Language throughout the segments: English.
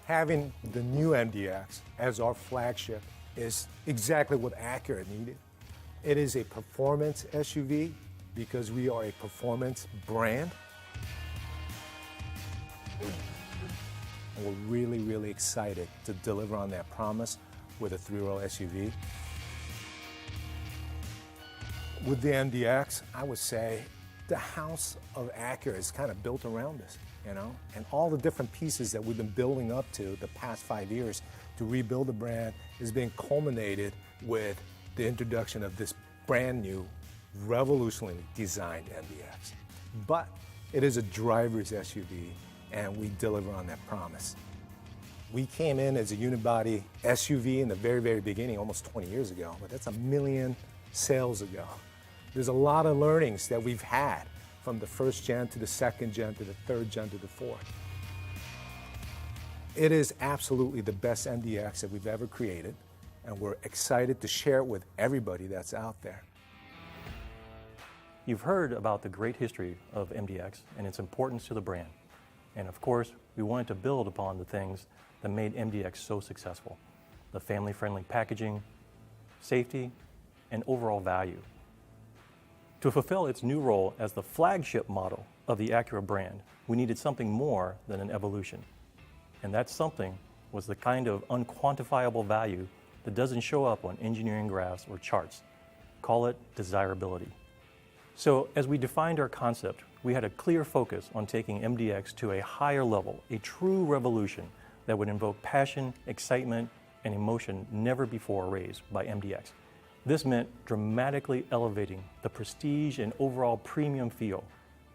Having the new MDX as our flagship is exactly what Acura needed. It is a performance SUV because we are a performance brand. And we're really, really excited to deliver on that promise with a three-row SUV. With the MDX, I would say the house of Acura is kind of built around us, you know? And all the different pieces that we've been building up to the past 5 years to rebuild the brand is being culminated with the introduction of this brand new, revolutionarily designed MDX. But it is a driver's SUV, and we deliver on that promise. We came in as a unibody SUV in the very, very beginning, almost 20 years ago, but that's 1 million sales ago. There's a lot of learnings that we've had from the first gen to the second gen to the third gen to the fourth. It is absolutely the best MDX that we've ever created, and we're excited to share it with everybody that's out there. You've heard about the great history of MDX and its importance to the brand. And of course, we wanted to build upon the things that made MDX so successful: the family-friendly packaging, safety, and overall value. To fulfill its new role as the flagship model of the Acura brand, we needed something more than an evolution. And that something was the kind of unquantifiable value that doesn't show up on engineering graphs or charts. Call it desirability. So as we defined our concept, we had a clear focus on taking MDX to a higher level, a true revolution that would invoke passion, excitement, and emotion never before raised by MDX. This meant dramatically elevating the prestige and overall premium feel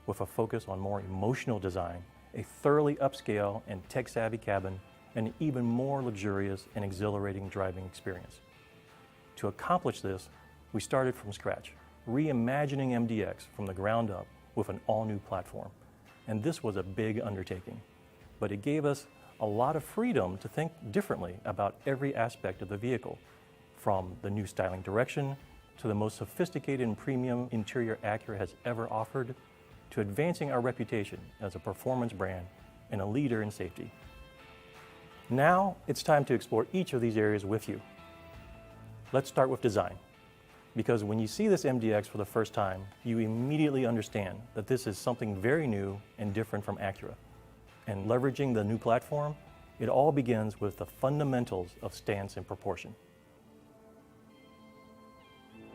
with a focus on more emotional design, a thoroughly upscale and tech-savvy cabin, and an even more luxurious and exhilarating driving experience. To accomplish this, we started from scratch, reimagining MDX from the ground up with an all-new platform. And this was a big undertaking, but it gave us a lot of freedom to think differently about every aspect of the vehicle, from the new styling direction to the most sophisticated and premium interior Acura has ever offered, to advancing our reputation as a performance brand and a leader in safety. Now it's time to explore each of these areas with you. Let's start with design, because when you see this MDX for the first time, you immediately understand that this is something very new and different from Acura. And leveraging the new platform, it all begins with the fundamentals of stance and proportion.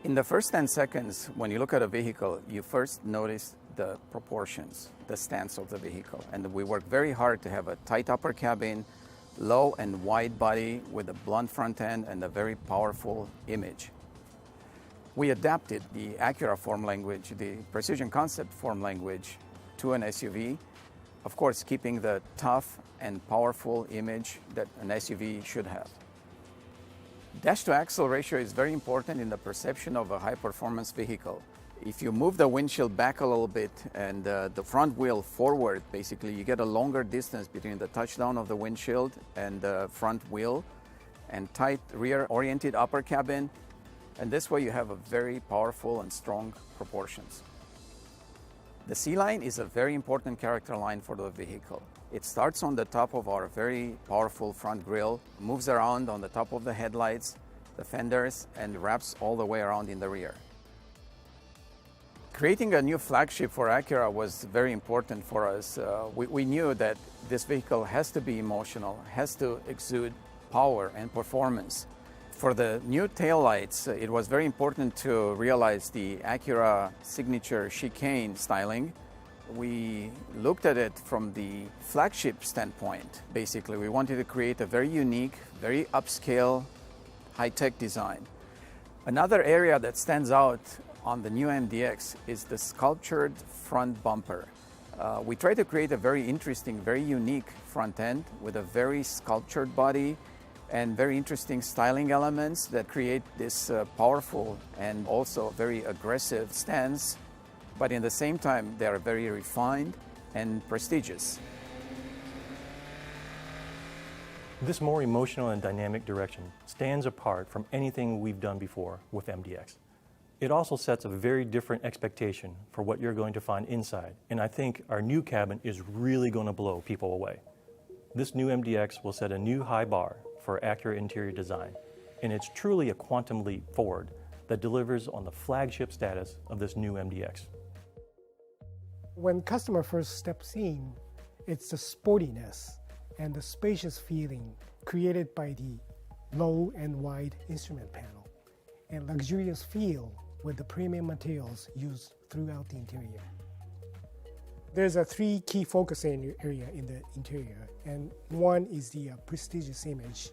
In the first 10 seconds, when you look at a vehicle, you first notice the proportions, the stance of the vehicle. And we work very hard to have a tight upper cabin, low and wide body with a blunt front end and a very powerful image. We adapted the Acura form language, the Precision Concept form language, to an SUV, of course keeping the tough and powerful image that an SUV should have. Dash-to-axle ratio is very important in the perception of a high-performance vehicle. If you move the windshield back a little bit and the front wheel forward, basically you get a longer distance between the touchdown of the windshield and the front wheel, and tight rear-oriented upper cabin, and this way you have a very powerful and strong proportions. The C-line is a very important character line for the vehicle. It starts on the top of our very powerful front grille, moves around on the top of the headlights, the fenders, and wraps all the way around in the rear. Creating a new flagship for Acura was very important for us. We knew that this vehicle has to be emotional, has to exude power and performance. For the new taillights, it was very important to realize the Acura signature chicane styling. We looked at it from the flagship standpoint. Basically, we wanted to create a very unique, very upscale, high-tech design. Another area that stands out on the new MDX is the sculptured front bumper. We tried to create a very interesting, very unique front end with a very sculptured body and very interesting styling elements that create this powerful and also very aggressive stance. But in the same time, they are very refined and prestigious. This more emotional and dynamic direction stands apart from anything we've done before with MDX. It also sets a very different expectation for what you're going to find inside, and I think our new cabin is really going to blow people away. This new MDX will set a new high bar for Acura interior design, and it's truly a quantum leap forward that delivers on the flagship status of this new MDX. When customer first steps in, it's the sportiness and the spacious feeling created by the low and wide instrument panel, and luxurious feel with the premium materials used throughout the interior. There's a three key focus area in the interior, and one is the prestigious image,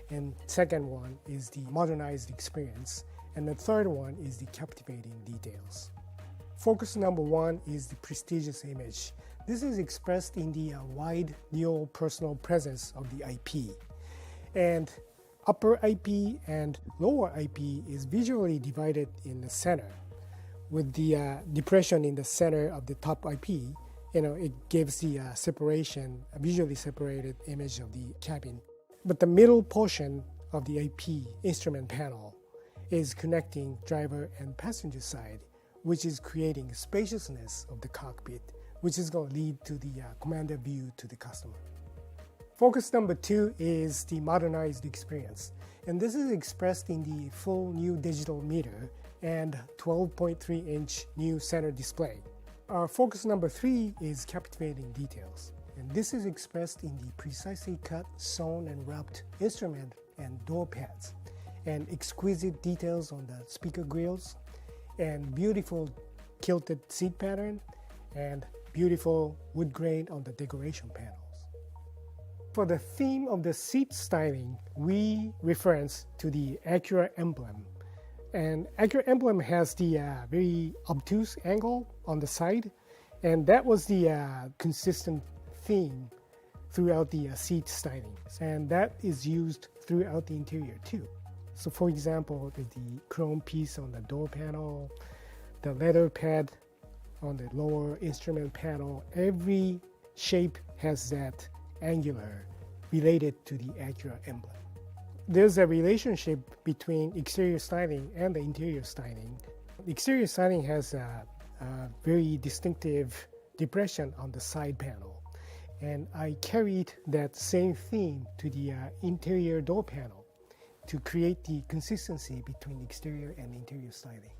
and second one is the modernized experience, and the third one is the captivating details. Focus number one is the prestigious image. This is expressed in the wide neo-personal presence of the IP. And upper IP and lower IP is visually divided in the center. With the depression in the center of the top IP, it gives the separation, a visually separated image of the cabin. But the middle portion of the IP instrument panel is connecting driver and passenger side, which is creating spaciousness of the cockpit, which is going to lead to the commander view to the customer. Focus number two is the modernized experience, and this is expressed in the full new digital meter and 12.3-inch new center display. Our focus number three is captivating details, and this is expressed in the precisely cut, sewn, and wrapped instrument and door pads, and exquisite details on the speaker grills, and beautiful kilted seat pattern, and beautiful wood grain on the decoration panels. For the theme of the seat styling, we reference to the Acura emblem. And Acura emblem has the very obtuse angle on the side, and that was the consistent theme throughout the seat styling. And that is used throughout the interior too. So for example, the chrome piece on the door panel, the leather pad on the lower instrument panel, every shape has that angular related to the Acura emblem. There's a relationship between exterior styling and the interior styling. Exterior styling has a very distinctive depression on the side panel, and I carried that same theme to the interior door panel to create the consistency between exterior and interior styling.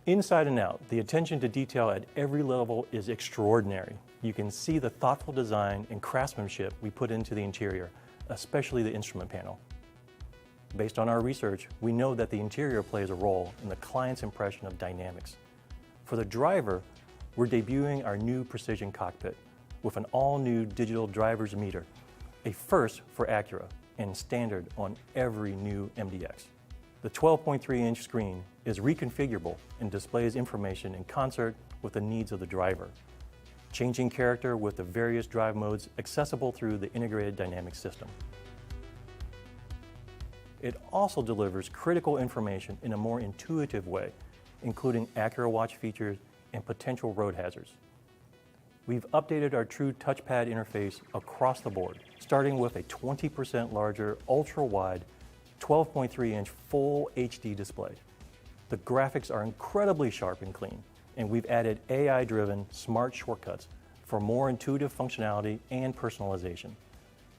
Inside and out, the attention to detail at every level is extraordinary. You can see the thoughtful design and craftsmanship we put into the interior, especially the instrument panel. Based on our research, we know that the interior plays a role in the client's impression of dynamics. For the driver, we're debuting our new precision cockpit with an all-new digital driver's meter, a first for Acura and standard on every new MDX. The 12.3-inch screen is reconfigurable and displays information in concert with the needs of the driver, changing character with the various drive modes accessible through the integrated dynamic system. It also delivers critical information in a more intuitive way, including Acura Watch features and potential road hazards. We've updated our true touchpad interface across the board, starting with a 20% larger, ultra-wide, 12.3-inch full HD display. The graphics are incredibly sharp and clean, and we've added AI-driven smart shortcuts for more intuitive functionality and personalization.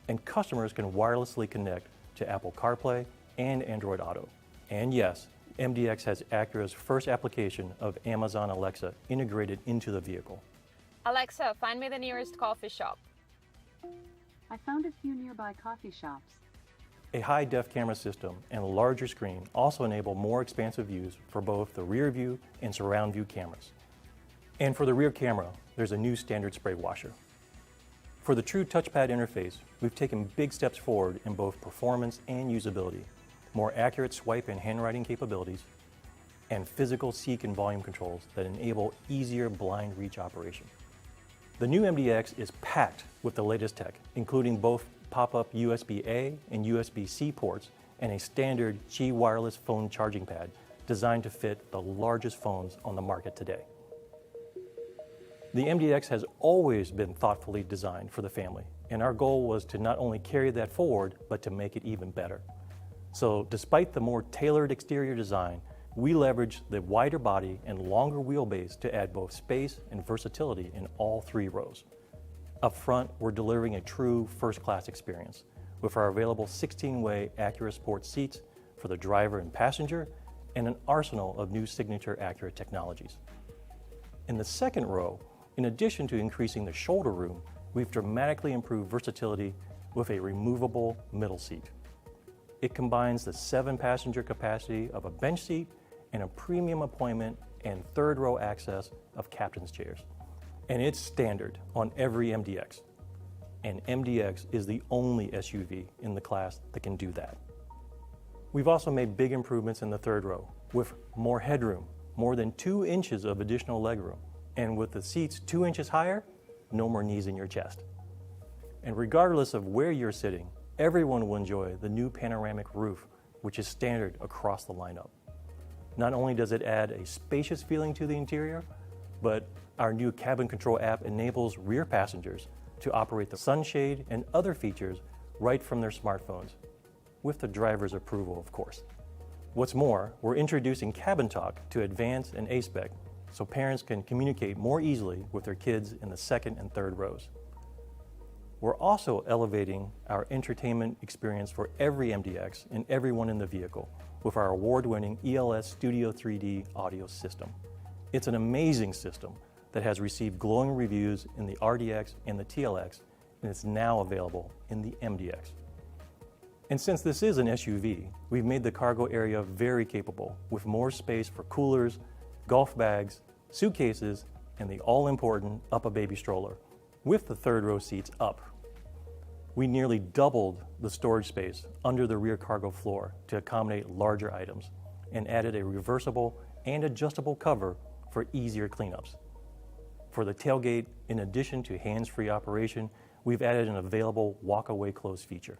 And customers can wirelessly connect to Apple CarPlay and Android Auto. And yes, MDX has Acura's first application of Amazon Alexa integrated into the vehicle. Alexa, find me the nearest coffee shop. I found a few nearby coffee shops. A high-def camera system and a larger screen also enable more expansive views for both the rear view and surround view cameras. And for the rear camera, there's a new standard spray washer. For the true touchpad interface, we've taken big steps forward in both performance and usability, more accurate swipe and handwriting capabilities, and physical seek and volume controls that enable easier blind reach operation. The new MDX is packed with the latest tech, including both pop-up USB-A and USB-C ports and a standard Qi wireless phone charging pad designed to fit the largest phones on the market today. The MDX has always been thoughtfully designed for the family, and our goal was to not only carry that forward, but to make it even better. So despite the more tailored exterior design, we leveraged the wider body and longer wheelbase to add both space and versatility in all three rows. Up front, we're delivering a true first-class experience with our available 16-way Acura Sport seats for the driver and passenger, and an arsenal of new signature Acura technologies. In the second row, in addition to increasing the shoulder room, we've dramatically improved versatility with a removable middle seat. It combines the 7-passenger capacity of a bench seat and a premium appointment and third row access of captain's chairs. And it's standard on every MDX. And MDX is the only SUV in the class that can do that. We've also made big improvements in the third row with more headroom, more than 2 inches of additional legroom. And with the seats 2 inches higher, no more knees in your chest. And regardless of where you're sitting, everyone will enjoy the new panoramic roof, which is standard across the lineup. Not only does it add a spacious feeling to the interior, but our new cabin control app enables rear passengers to operate the sunshade and other features right from their smartphones, with the driver's approval, of course. What's more, we're introducing Cabin Talk to Advanced and A-Spec so parents can communicate more easily with their kids in the second and third rows. We're also elevating our entertainment experience for every MDX and everyone in the vehicle with our award-winning ELS Studio 3D audio system. It's an amazing system that has received glowing reviews in the RDX and the TLX, and it's now available in the MDX. And since this is an SUV, we've made the cargo area very capable with more space for coolers, golf bags, suitcases, and the all-important up-a-baby stroller, with the third row seats up. We nearly doubled the storage space under the rear cargo floor to accommodate larger items and added a reversible and adjustable cover for easier cleanups. For the tailgate, in addition to hands-free operation, we've added an available walk-away close feature.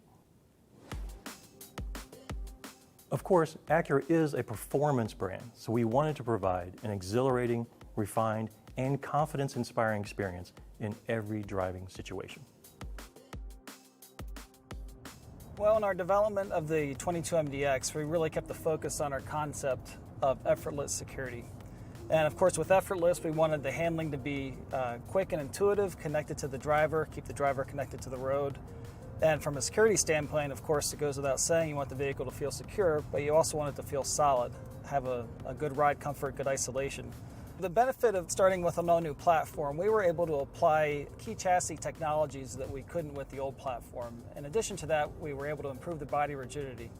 Of course, Acura is a performance brand, so we wanted to provide an exhilarating, refined, and confidence-inspiring experience in every driving situation. Well, in our development of the 22 MDX, we really kept the focus on our concept of effortless security. And of course, with effortless, we wanted the handling to be quick and intuitive, connected to the driver, keep the driver connected to the road. And from a security standpoint, of course, it goes without saying, you want the vehicle to feel secure, but you also want it to feel solid, have a good ride comfort, good isolation. The benefit of starting with an all-new platform, we were able to apply key chassis technologies that we couldn't with the old platform. In addition to that, we were able to improve the body rigidity.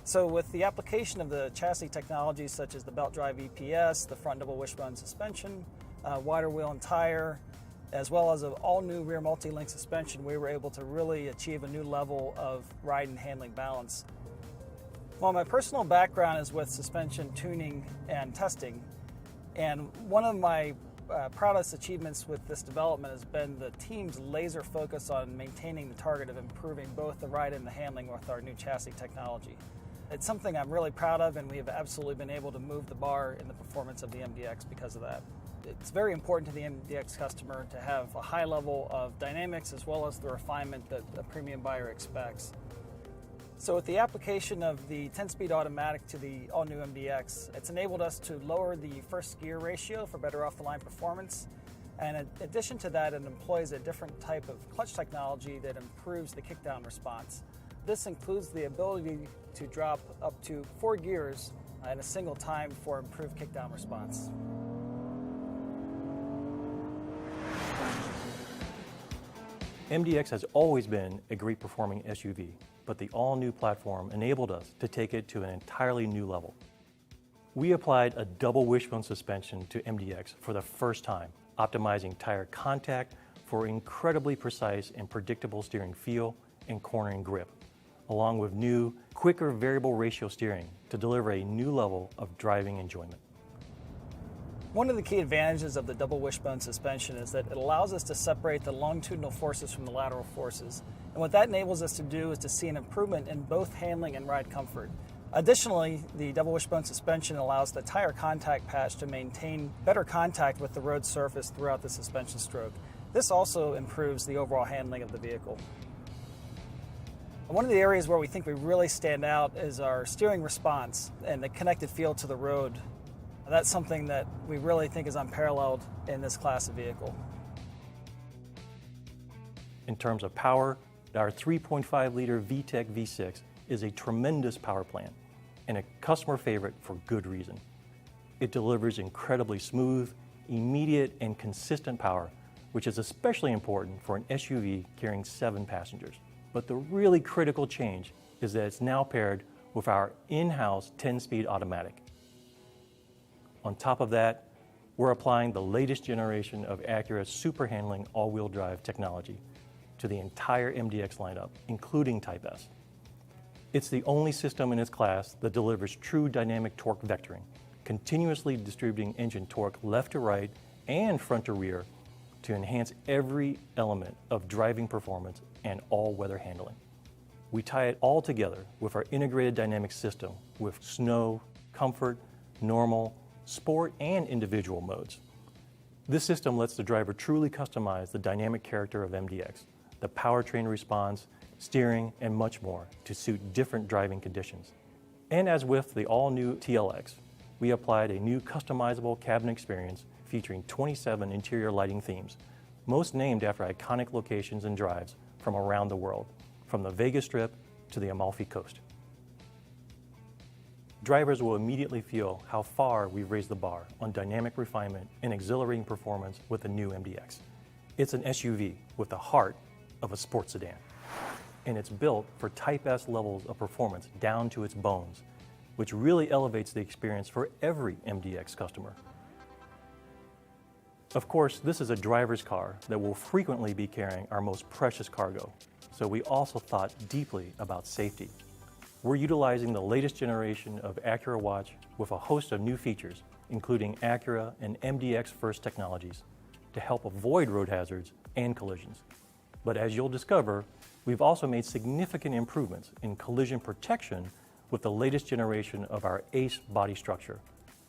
So with the application of the chassis technologies such as the belt drive EPS, the front double wishbone suspension, wider wheel and tire, as well as an all-new rear multi-link suspension, we were able to really achieve a new level of ride and handling balance. Well, my personal background is with suspension tuning and testing. And one of my proudest achievements with this development has been the team's laser focus on maintaining the target of improving both the ride and the handling with our new chassis technology. It's something I'm really proud of, and we have absolutely been able to move the bar in the performance of the MDX because of that. It's very important to the MDX customer to have a high level of dynamics as well as the refinement that a premium buyer expects. So with the application of the 10-speed automatic to the all-new MDX, it's enabled us to lower the first gear ratio for better off-the-line performance. And in addition to that, it employs a different type of clutch technology that improves the kickdown response. This includes the ability to drop up to 4 gears in a single time for improved kickdown response. MDX has always been a great performing SUV, but the all-new platform enabled us to take it to an entirely new level. We applied a double wishbone suspension to MDX for the first time, optimizing tire contact for incredibly precise and predictable steering feel and cornering grip, along with new, quicker variable ratio steering to deliver a new level of driving enjoyment. One of the key advantages of the double wishbone suspension is that it allows us to separate the longitudinal forces from the lateral forces. And what that enables us to do is to see an improvement in both handling and ride comfort. Additionally, the double wishbone suspension allows the tire contact patch to maintain better contact with the road surface throughout the suspension stroke. This also improves the overall handling of the vehicle. One of the areas where we think we really stand out is our steering response and the connected feel to the road. That's something that we really think is unparalleled in this class of vehicle. In terms of power, our 3.5-liter VTEC V6 is a tremendous power plant and a customer favorite for good reason. It delivers incredibly smooth, immediate, and consistent power, which is especially important for an SUV carrying 7 passengers. But the really critical change is that it's now paired with our in-house 10-speed automatic. On top of that, we're applying the latest generation of Acura's super handling all-wheel drive technology to the entire MDX lineup, including Type S. It's the only system in its class that delivers true dynamic torque vectoring, continuously distributing engine torque left to right and front to rear to enhance every element of driving performance and all-weather handling. We tie it all together with our integrated dynamic system with snow, comfort, normal, sport, and individual modes. This system lets the driver truly customize the dynamic character of MDX, the powertrain response, steering, and much more to suit different driving conditions. And as with the all-new TLX, we applied a new customizable cabin experience featuring 27 interior lighting themes, most named after iconic locations and drives from around the world, from the Vegas Strip to the Amalfi Coast. Drivers will immediately feel how far we've raised the bar on dynamic refinement and exhilarating performance with the new MDX. It's an SUV with the heart of a sports sedan, and it's built for Type S levels of performance down to its bones, which really elevates the experience for every MDX customer. Of course, this is a driver's car that will frequently be carrying our most precious cargo, so we also thought deeply about safety. We're utilizing the latest generation of Acura Watch with a host of new features, including Acura and MDX First technologies, to help avoid road hazards and collisions. But as you'll discover, we've also made significant improvements in collision protection with the latest generation of our ACE body structure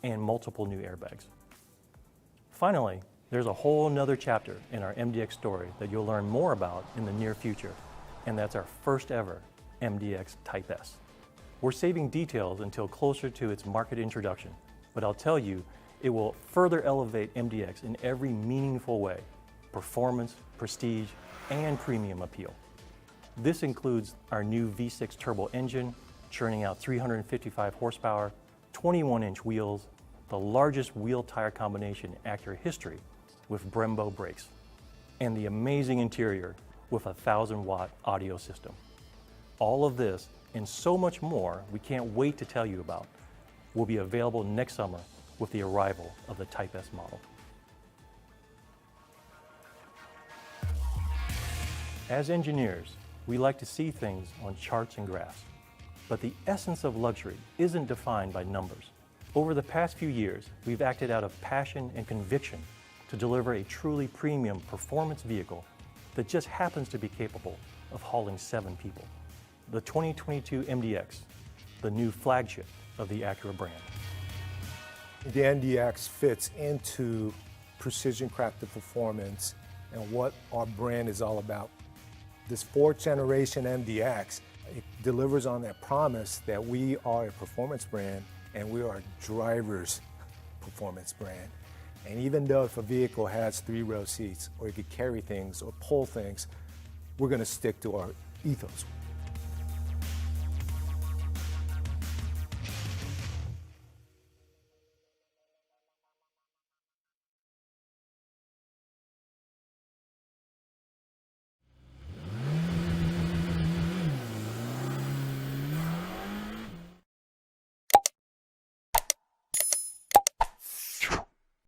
and multiple new airbags. Finally, there's a whole nother chapter in our MDX story that you'll learn more about in the near future, and that's our first ever MDX Type S. We're saving details until closer to its market introduction, but I'll tell you, it will further elevate MDX in every meaningful way: performance, prestige, and premium appeal. This includes our new V6 turbo engine, churning out 355 horsepower, 21-inch wheels, the largest wheel-tire combination in Acura history with Brembo brakes, and the amazing interior with a 1,000-watt audio system. All of this and so much more we can't wait to tell you about will be available next summer with the arrival of the Type S model. As engineers, we like to see things on charts and graphs, but the essence of luxury isn't defined by numbers. Over the past few years, we've acted out of passion and conviction to deliver a truly premium performance vehicle that just happens to be capable of hauling 7 people. The 2022 MDX, the new flagship of the Acura brand. The MDX fits into precision crafted performance and what our brand is all about. This 4th generation MDX, it delivers on that promise that we are a performance brand and we are a driver's performance brand. And even though if a vehicle has 3-row seats or it could carry things or pull things, we're going to stick to our ethos.